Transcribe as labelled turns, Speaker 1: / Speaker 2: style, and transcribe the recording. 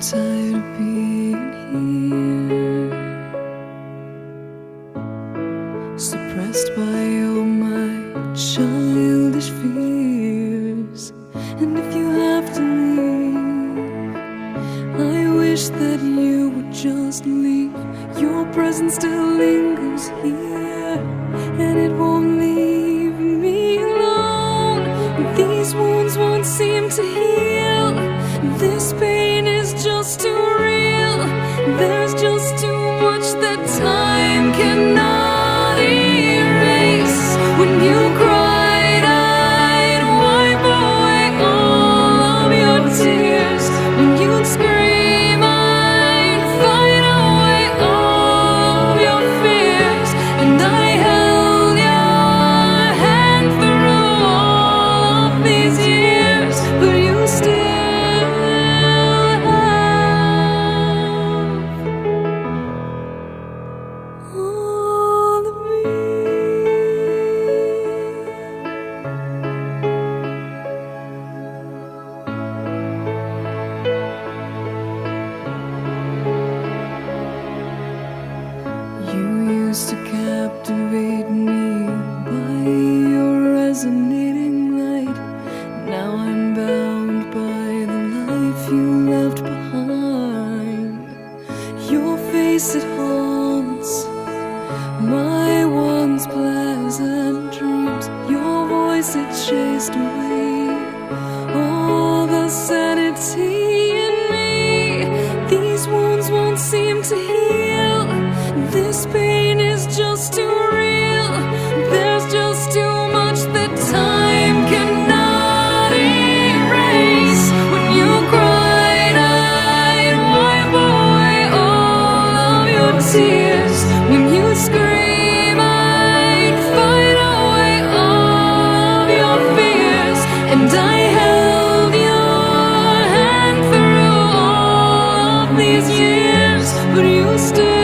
Speaker 1: tired of being here, suppressed by all my childish fears. And if you have to leave, I wish that you would just leave. Your presence still lingers here, and it won't leave me alone. These wounds won't seem to heal. This pain is just too real. There's just too much that time cannot erase. When you cried, I'd wipe away all of your tears. When you'd scream, I'd fight away all of your fears. And I held your hand through all of these years, but you still all of me. You used to captivate me by your resonating light. Now I'm bound by the life you left behind. Your face, it haunts my once pleasant dreams. Your voice, it chased away all the sanity in me. These wounds won't seem to heal. This pain is just too real. There's just too much that time cannot erase. When you cried, I'd wipe away all of your tears. When you scream, I'd fight away all of your fears. And I held your hand through all of these years, but you still